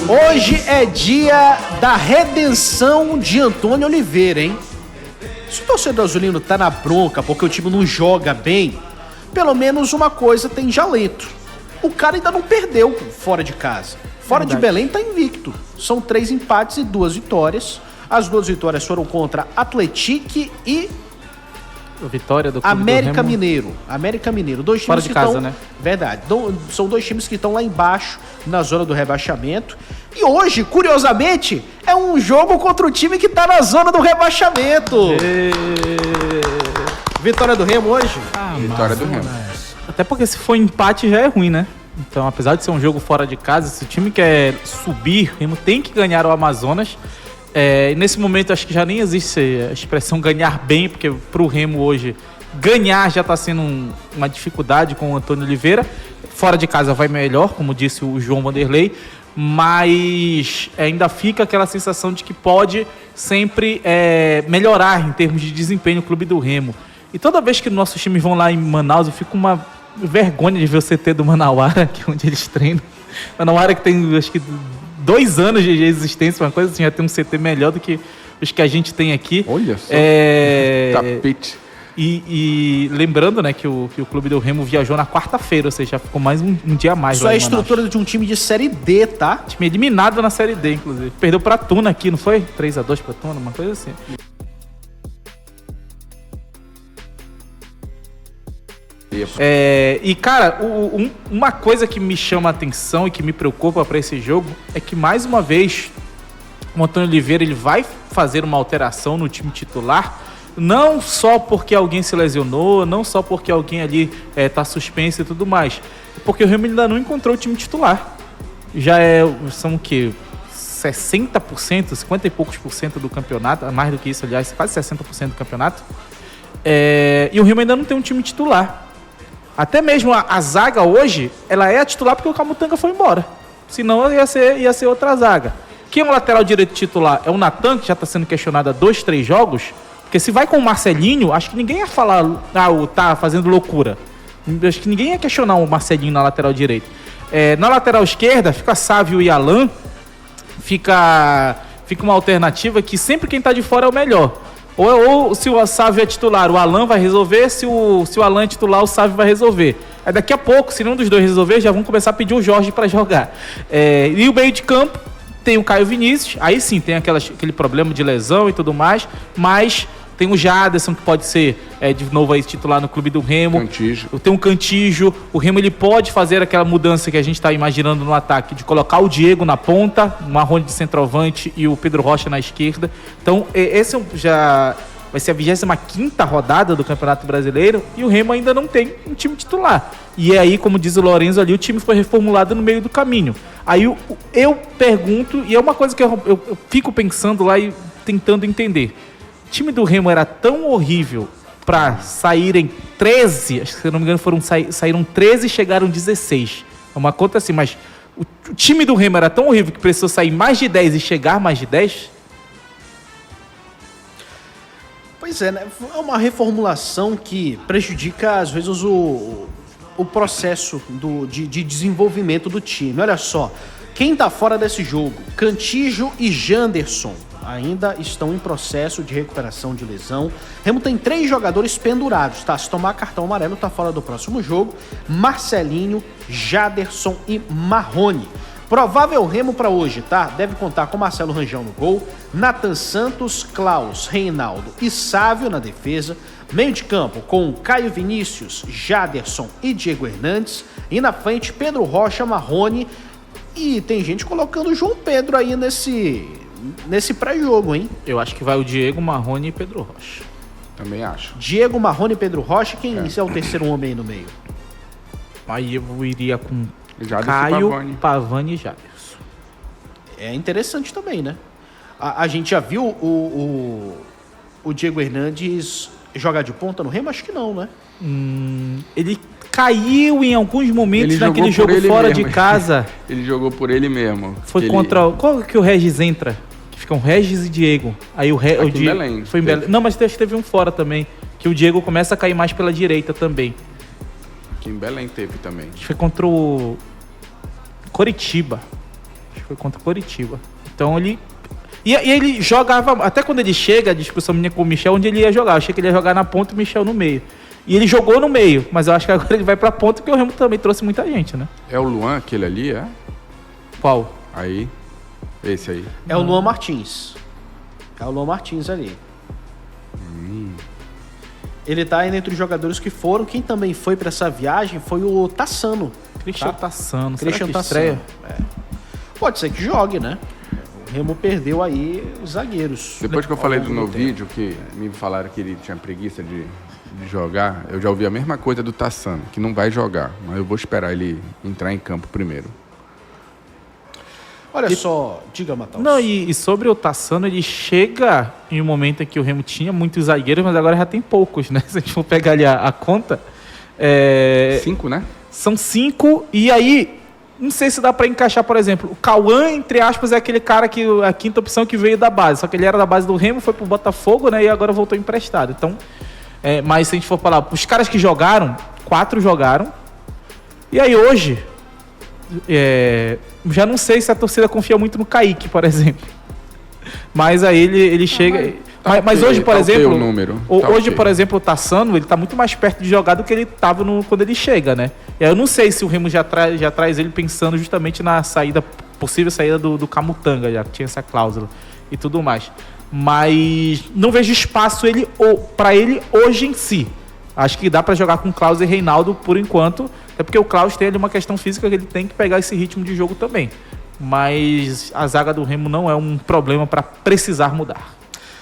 Hoje é dia da redenção de Antônio Oliveira, hein? Se o torcedor azulino tá na bronca porque o time não joga bem, pelo menos uma coisa tem jalento. O cara ainda não perdeu fora de casa. Fora de Belém tá invicto. São 3 empates e 2 vitórias. As 2 vitórias foram contra Atlético e Vitória do Clube América do Remo. Mineiro. América Mineiro. 2 times Fora de que casa, estão... né? Verdade. São 2 times que estão lá embaixo, na zona do rebaixamento. E hoje, curiosamente, é um jogo contra o time que tá na zona do rebaixamento. Vitória do Remo hoje? Vitória do Remo. Até porque se for empate já é ruim, né? Então, apesar de ser um jogo fora de casa, se o time quer subir, o Remo tem que ganhar o Amazonas. E nesse momento acho que já nem existe a expressão ganhar bem, porque pro Remo hoje ganhar já está sendo uma dificuldade com o Antônio Oliveira. Fora de casa vai melhor, como disse o João Vanderlei, mas ainda fica aquela sensação de que pode sempre melhorar em termos de desempenho o Clube do Remo. E toda vez que nossos times vão lá em Manaus, eu fico com uma vergonha de ver o CT do Manauara, que é onde eles treinam. Manauara que tem, acho que 2 anos de existência, uma coisa assim, já tem um CT melhor do que os que a gente tem aqui. Olha só, tapete. E lembrando, né, que o Clube do Remo viajou na quarta-feira, ou seja, ficou mais um dia a mais. Isso é a estrutura de um time de Série D, tá? Time eliminado na Série D, inclusive. Perdeu pra Tuna aqui, não foi? 3-2 pra Tuna, uma coisa assim. E cara, uma coisa que me chama a atenção e que me preocupa para esse jogo é que mais uma vez o Antônio Oliveira ele vai fazer uma alteração no time titular, não só porque alguém se lesionou, não só porque alguém ali tá suspenso e tudo mais, porque o Remo ainda não encontrou o time titular. Já são o quê? 60%, 50 e poucos por cento do campeonato, mais do que isso, aliás, quase 60% do campeonato. E o Remo ainda não tem um time titular. Até mesmo a zaga hoje, ela é a titular porque o Camutanga foi embora. Senão ia ser outra zaga. Quem é o lateral direito titular? É o Natan, que já está sendo questionado há 2, 3 jogos. Porque se vai com o Marcelinho, acho que ninguém ia falar, tá fazendo loucura. Acho que ninguém ia questionar o Marcelinho na lateral direita. Na lateral esquerda, fica Sávio e Alan. Fica uma alternativa que sempre quem está de fora é o melhor. Ou se o Sávio é titular, o Alan vai resolver. Se o Alan é titular, o Sávio vai resolver. Daqui a pouco, se nenhum dos dois resolver, já vão começar a pedir o Jorge para jogar. E o meio de campo tem o Caio Vinícius. Aí sim, tem aquele problema de lesão e tudo mais. Mas tem o Jaderson, que pode ser de novo aí titular no Clube do Remo. Cantijo. Tem um Cantijo. O Remo ele pode fazer aquela mudança que a gente está imaginando no ataque, de colocar o Diego na ponta, o Marrone de centroavante e o Pedro Rocha na esquerda. Então, esse já vai ser a 25ª rodada do Campeonato Brasileiro e o Remo ainda não tem um time titular. E aí, como diz o Lorenzo ali, o time foi reformulado no meio do caminho. Aí eu pergunto, e é uma coisa que eu fico pensando lá e tentando entender. O time do Remo era tão horrível para saírem 13, acho que se não me engano saíram 13 e chegaram 16. É uma conta assim, mas o time do Remo era tão horrível que precisou sair mais de 10 e chegar mais de 10? Pois é, né? É uma reformulação que prejudica, às vezes, o processo de desenvolvimento do time. Olha só, quem tá fora desse jogo? Cantijo e Janderson ainda estão em processo de recuperação de lesão. Remo tem 3 jogadores pendurados, tá? Se tomar cartão amarelo, tá fora do próximo jogo. Marcelinho, Jaderson e Marrone. Provável Remo para hoje, tá? Deve contar com Marcelo Rangel no gol, Nathan Santos, Klaus, Reinaldo e Sávio na defesa. Meio de campo com Caio Vinícius, Jaderson e Diego Hernandes. E na frente, Pedro Rocha, Marrone. E tem gente colocando o João Pedro aí nesse pré-jogo, hein? Eu acho que vai o Diego, Marrone e Pedro Rocha. Também acho. Diego, Marrone e Pedro Rocha. Quem é o terceiro homem aí no meio? Aí eu iria com Jaderson, Caio, Pavani e Jaderson. É interessante também, né? A gente já viu o Diego Hernandes jogar de ponta no Remo? Acho que não, né? Ele caiu em alguns momentos naquele jogo fora mesmo. De casa. Ele jogou por ele mesmo. Foi contra... Qual que o Regis entra? Que ficam Regis e Diego. Aí o Diego... Belém. Foi em Belém. Não, mas teve um fora também. Que o Diego começa a cair mais pela direita também. Aqui em Belém teve também. Acho que foi contra o Coritiba. Acho que foi contra o Coritiba. Então ele... E ele jogava... Até quando ele chega, a discussão minha com o Michel, onde ele ia jogar. Eu achei que ele ia jogar na ponta e o Michel no meio. E ele jogou no meio, mas eu acho que agora ele vai pra ponta porque o Remo também trouxe muita gente, né? É o Luan, aquele ali, é? Qual? Aí. Esse aí. É o Luan Martins. É o Luan Martins ali. Ele tá aí entre os jogadores que foram. Quem também foi pra essa viagem foi o Tassano. Cristian Tassano. Christian Será que Tassano. estreia? Pode ser que jogue, né? O Remo perdeu aí os zagueiros. Depois que eu falei do Ao longo meu do tempo. vídeo, que me falaram que ele tinha preguiça de jogar, eu já ouvi a mesma coisa do Tassano, que não vai jogar, mas eu vou esperar ele entrar em campo primeiro. Olha só, diga, Matheus. Não, e sobre o Tassano, ele chega em um momento em que o Remo tinha muitos zagueiros, mas agora já tem poucos, né? Se a gente for pegar ali a conta... 5, né? São 5, e aí, não sei se dá pra encaixar, por exemplo, o Cauã, entre aspas, é aquele cara que a quinta opção que veio da base, só que ele era da base do Remo, foi pro Botafogo, né, e agora voltou emprestado. Então, mas se a gente for falar, os caras que jogaram, 4 jogaram, e aí hoje, já não sei se a torcida confia muito no Kaique, por exemplo. Mas aí ele chega... Mas hoje, por exemplo, hoje, por exemplo, o Tassano, ele tá muito mais perto de jogar do que ele tava quando ele chega, né? E aí eu não sei se o Remo já traz ele pensando justamente na possível saída do Camutanga, já que tinha essa cláusula e tudo mais. Mas não vejo espaço para ele hoje em si. Acho que dá para jogar com Klaus e Reinaldo por enquanto, até porque o Klaus tem ali uma questão física que ele tem que pegar esse ritmo de jogo também. Mas a zaga do Remo não é um problema para precisar mudar.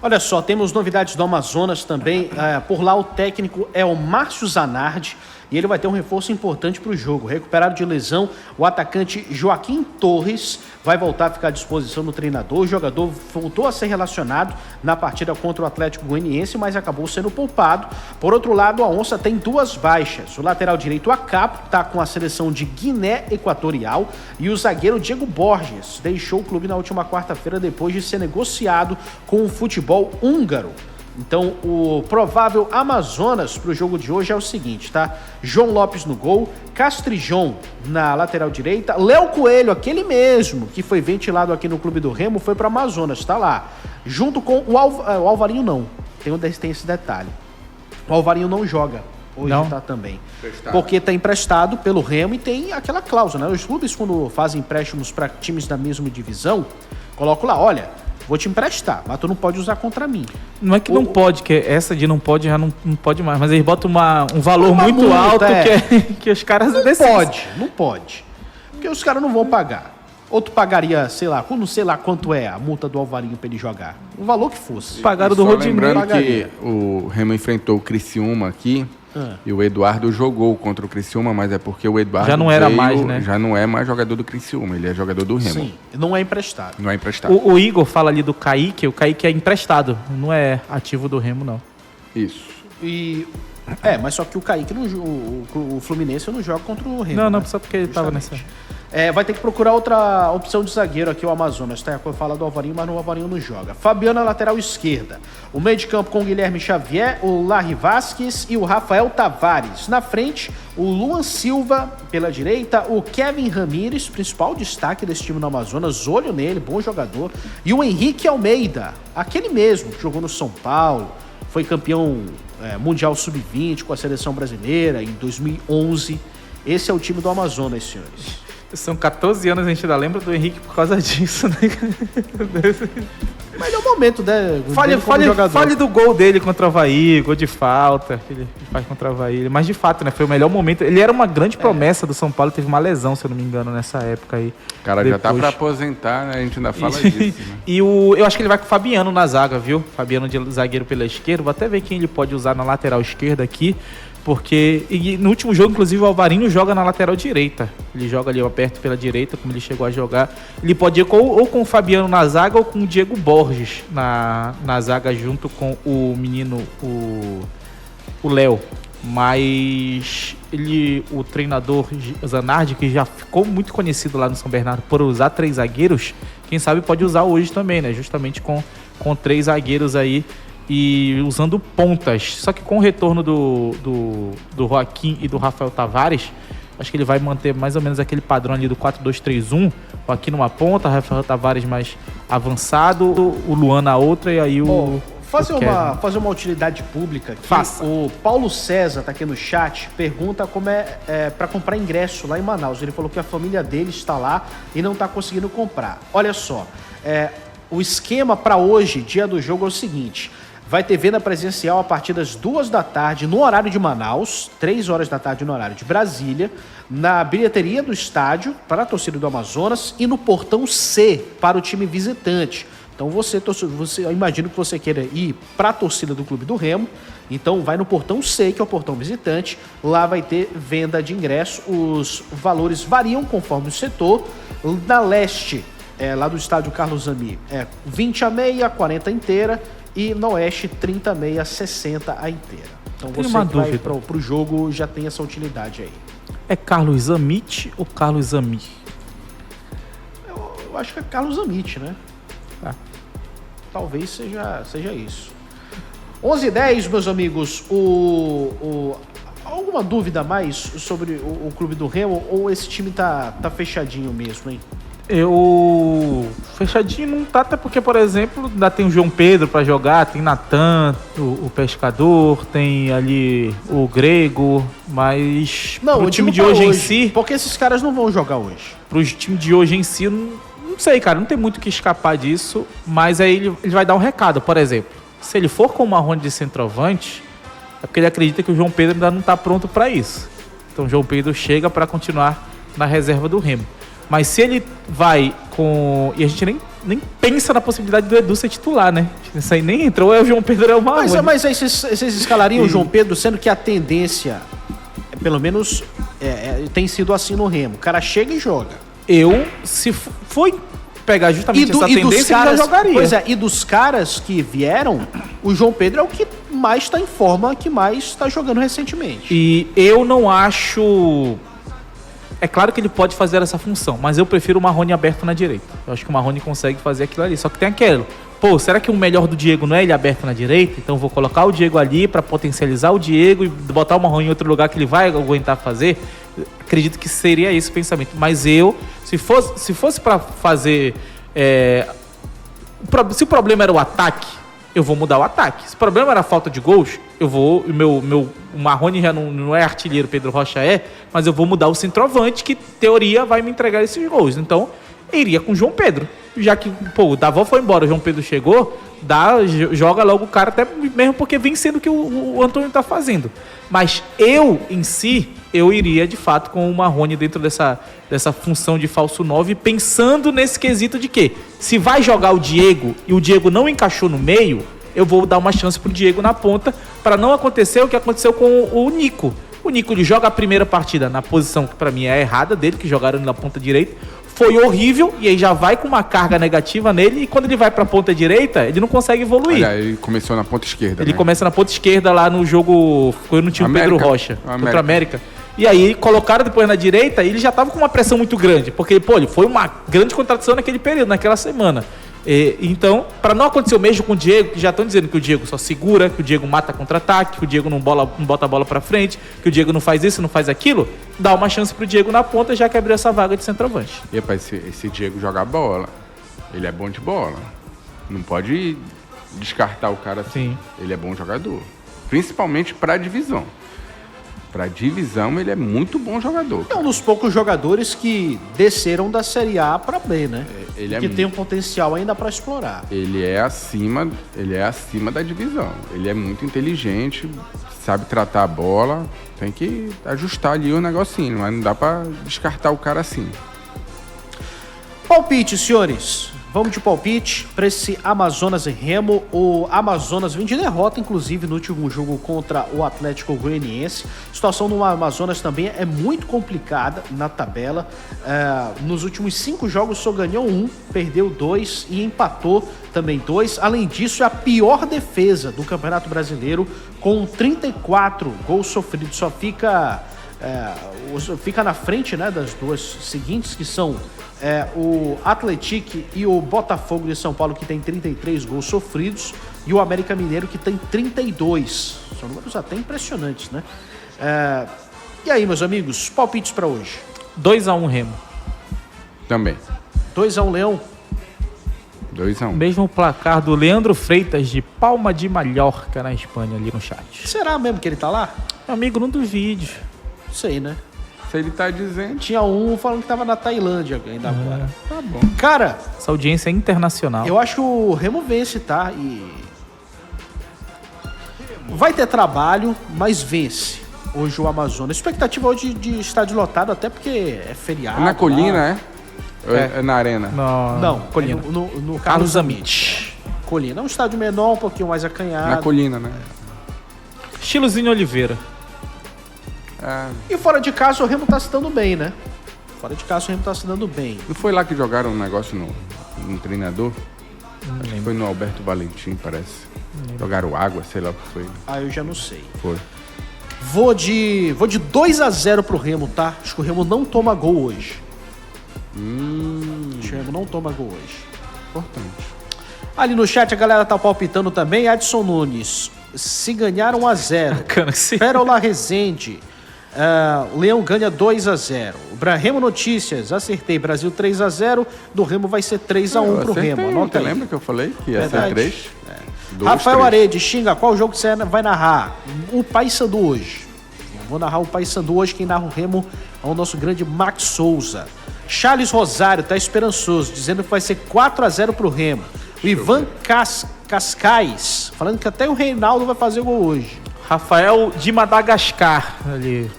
Olha só, temos novidades do Amazonas também. Por lá o técnico é o Márcio Zanardi e ele vai ter um reforço importante para o jogo. Recuperado de lesão, o atacante Joaquim Torres vai voltar a ficar à disposição do treinador. O jogador voltou a ser relacionado na partida contra o Atlético Goianiense, mas acabou sendo poupado. Por outro lado, a Onça tem 2 baixas. O lateral direito Acapo está com a seleção de Guiné Equatorial e o zagueiro Diego Borges deixou o clube na última quarta-feira depois de ser negociado com o futebol húngaro. Então, o provável Amazonas para o jogo de hoje é o seguinte, tá? João Lopes no gol, Castrijon na lateral direita, Léo Coelho, aquele mesmo que foi ventilado aqui no Clube do Remo, foi para Amazonas, tá lá. Junto com o Alvarinho não, tem esse detalhe. O Alvarinho não joga hoje, não. Tá também. Emprestado. Porque tá emprestado pelo Remo e tem aquela cláusula, né? Os clubes, quando fazem empréstimos para times da mesma divisão, colocam lá, olha... Vou te emprestar, mas tu não pode usar contra mim. Não é que não pode, que essa de não pode já não pode mais. Mas eles botam um valor muito multa, alto que os caras decidem. Não pode. Porque os caras não vão pagar. Ou tu pagaria, não sei lá quanto é a multa do Alvarinho pra ele jogar. O valor que fosse. Pagaram do Rodinei. Lembrando que o Remo enfrentou o Criciúma aqui. E o Eduardo jogou contra o Criciúma, mas é porque o Eduardo já não era mais, né? Já não é mais jogador do Criciúma, ele é jogador do Remo. Sim, não é emprestado. Não é emprestado. O Igor fala ali do Kaique, o Kaique é emprestado, não é ativo do Remo, não. Isso. Mas só que o Kaique, o Fluminense não joga contra o Remo. Não, né? só porque ele tava nessa... vai ter que procurar outra opção de zagueiro aqui, o Amazonas, tá? Eu falo do Alvarinho, mas o Alvarinho não joga. Fabiano, lateral esquerda. O meio de campo com o Guilherme Xavier, o Larry Vasquez e o Rafael Tavares. Na frente, o Luan Silva pela direita, o Kevin Ramírez, principal destaque desse time no Amazonas, olho nele, bom jogador. E o Henrique Almeida, aquele mesmo que jogou no São Paulo, foi campeão mundial sub-20 com a seleção brasileira em 2011. Esse é o time do Amazonas, senhores. São 14 anos, a gente ainda lembra do Henrique por causa disso, né? Mas é o momento, né? Fale do gol dele contra o Avaí, gol de falta que ele faz contra o Avaí. Mas de fato, né? Foi o melhor momento. Ele era uma grande promessa do São Paulo, teve uma lesão, se eu não me engano, nessa época aí. O cara já tá pra aposentar, né? A gente ainda fala disso, né? E eu acho que ele vai com o Fabiano na zaga, viu? Fabiano de zagueiro pela esquerda. Vou até ver quem ele pode usar na lateral esquerda aqui. Porque no último jogo, inclusive, o Alvarinho joga na lateral direita. Ele joga ali aperto pela direita, como ele chegou a jogar. Ele pode ir ou com o Fabiano na zaga ou com o Diego Borges na zaga junto com o menino, o Léo. Mas o treinador Zanardi, que já ficou muito conhecido lá no São Bernardo por usar 3 zagueiros, quem sabe pode usar hoje também, né? Justamente com 3 zagueiros aí. E usando pontas, só que com o retorno do Joaquim e do Rafael Tavares, Acho que ele vai manter mais ou menos aquele padrão ali do 4-2-3-1, aqui numa ponta, Rafael Tavares mais avançado, o Luan na outra e aí o... Fazer uma utilidade pública aqui. Faça. O Paulo César tá aqui no chat, pergunta como é para comprar ingresso lá em Manaus. Ele falou que a família dele está lá e não tá conseguindo comprar. Olha só, o esquema para hoje, dia do jogo, é o seguinte: vai ter venda presencial a partir das 2 da tarde no horário de Manaus, 3 horas da tarde no horário de Brasília, na bilheteria do estádio para a torcida do Amazonas e no portão C para o time visitante. Então eu imagino que você queira ir para a torcida do Clube do Remo, então vai no portão C, que é o portão visitante, lá vai ter venda de ingresso, os valores variam conforme o setor. Na leste, lá do estádio Carlos Zami, 20 a meia, 40 a inteira, e no oeste 30 a meia, 60 a inteira. Então você que vai pro jogo já tem essa utilidade aí. É Carlos Zamit ou Carlos Zami? Eu acho que é Carlos Zamit, né? Talvez seja isso. 11h10, meus amigos. Alguma dúvida a mais sobre o Clube do Remo? Ou esse time tá fechadinho mesmo, hein? Fechadinho não tá, até porque, por exemplo, ainda tem o João Pedro pra jogar, tem Natan, o Pescador, tem ali o Grego, mas não, o time de hoje em si... Porque esses caras não vão jogar hoje. Pro time de hoje em si, não sei, cara, não tem muito o que escapar disso, mas aí ele vai dar um recado, por exemplo. Se ele for com o Marrone de centroavante, é porque ele acredita que o João Pedro ainda não tá pronto para isso. Então o João Pedro chega para continuar na reserva do Remo. Mas se ele vai com... E a gente nem pensa na possibilidade do Edu ser titular, né? Isso aí nem entrou, o João Pedro é o Marrone. Mas aí vocês escalariam o João Pedro, sendo que a tendência, pelo menos, tem sido assim no Remo. O cara chega e joga. Se for pegar justamente essa tendência, eu já jogaria. Pois é, e dos caras que vieram, o João Pedro é o que mais está em forma, que mais está jogando recentemente. E eu não acho... É claro que ele pode fazer essa função, mas eu prefiro o Marrone aberto na direita. Eu acho que o Marrone consegue fazer aquilo ali. Só que tem aquilo. Pô, será que o melhor do Diego não é ele aberto na direita? Então eu vou colocar o Diego ali para potencializar o Diego e botar o Marrone em outro lugar que ele vai aguentar fazer? Acredito que seria esse o pensamento. Mas se fosse para fazer... se o problema era o ataque, eu vou mudar o ataque. Se o problema era a falta de gols, o Marrone já não é artilheiro, Pedro Rocha mas eu vou mudar o centroavante, que, teoria, vai me entregar esses gols. Então, eu iria com o João Pedro. Já que, o Davó foi embora, o João Pedro chegou, joga logo o cara, até mesmo porque vem sendo o que o Antônio tá fazendo. Mas em si, eu iria, de fato, com o Marrone dentro dessa função de falso 9, pensando nesse quesito de que, se vai jogar o Diego e o Diego não encaixou no meio, eu vou dar uma chance pro Diego na ponta, para não acontecer o que aconteceu com o Nico. O Nico, ele joga a primeira partida na posição que para mim é errada dele, que jogaram ele na ponta direita, foi horrível, e aí já vai com uma carga negativa nele, e quando ele vai pra ponta direita, ele não consegue evoluir. Olha, ele começou na ponta esquerda, Ele começa na ponta esquerda lá no jogo, foi no time Pedro Rocha, contra a América. E aí colocaram depois na direita, e ele já tava com uma pressão muito grande, porque ele foi uma grande contratação naquele período, naquela semana. Então, para não acontecer o mesmo com o Diego, que já estão dizendo que o Diego só segura, que o Diego mata contra-ataque, que o Diego não bota a bola para frente, que o Diego não faz isso, não faz aquilo, dá uma chance pro Diego na ponta, já que abriu essa vaga de centroavante. E rapaz, esse Diego joga bola, ele é bom de bola, não pode descartar o cara assim. Sim. Ele é bom jogador, principalmente para divisão. Para divisão, ele é muito bom jogador. É um dos poucos jogadores que desceram da Série A para B, né? Que tem um potencial ainda para explorar. Ele é acima da divisão. Ele é muito inteligente, sabe tratar a bola. Tem que ajustar ali o negocinho, mas não dá para descartar o cara assim. Palpite, senhores. Vamos de palpite para esse Amazonas e Remo. O Amazonas vem de derrota, inclusive, no último jogo contra o Atlético Goianiense. A situação no Amazonas também é muito complicada na tabela. Nos últimos 5 jogos só ganhou 1, perdeu 2 e empatou também 2. Além disso, é a pior defesa do Campeonato Brasileiro, com 34 gols sofridos. Só fica na frente, né, das duas seguintes, que são o Atlético e o Botafogo de São Paulo, que tem 33 gols sofridos, e o América Mineiro, que tem 32. São números até impressionantes, né? E aí, meus amigos, palpites pra hoje? 2x1 Remo. Também. 2x1 Leão. 2-1. Mesmo placar do Leandro Freitas de Palma de Mallorca, na Espanha, ali no chat. Será mesmo que ele tá lá? Meu amigo, não duvide. Sei, né? Se ele tá dizendo, Tinha um falando que tava na Tailândia ainda agora. tá bom. Cara, Essa audiência é internacional. eu acho que o Remo vence, tá? E vai ter trabalho, mas vence hoje o Amazonas. Expectativa hoje de estádio lotado, até porque é feriado. Na colina, lá. é? Ou é na arena? Não, Colina. No Carlos Amit. Colina. É um estádio menor, um pouquinho mais acanhado. Na colina, né? Estilozinho Oliveira. É, E fora de casa o Remo tá se dando bem, né? Fora de casa o Remo tá se dando bem. não foi lá que jogaram um negócio no treinador? Acho que foi no Alberto Valentim, parece. Jogaram água, sei lá o que foi. Ah, eu já não sei. Foi. Vou de 2x0 pro Remo, tá? Acho que o Remo não toma gol hoje. Acho que o Remo não toma gol hoje. Importante. Ali no chat a galera tá palpitando também. Adson Nunes. Se ganhar 1x0. Bacana que sim. Pérola Rezende. O Leão ganha 2x0. Remo Notícias. Acertei. Brasil 3x0. Do Remo vai ser 3x1 pro acertei, Remo. Anota aí. lembra que eu falei que ia Verdade. ser 3? Rafael Arede, xinga, qual jogo você vai narrar? O Paysandu hoje. Eu vou narrar o Paysandu hoje, quem narra o Remo é o nosso grande Max Souza. Charles Rosário tá esperançoso, dizendo que vai ser 4x0 pro Remo. O Ivan Cascais, falando que até o Reinaldo vai fazer gol hoje. Rafael de Madagascar. Ali.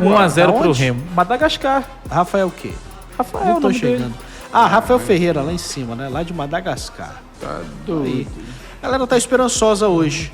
1x0 pro Aonde? Remo. Madagascar. Rafael o quê? Rafael, Não o tô nome dele. chegando. Rafael Ferreira, lá em cima, né? Lá de Madagascar. Tá Aí. A galera tá esperançosa hoje.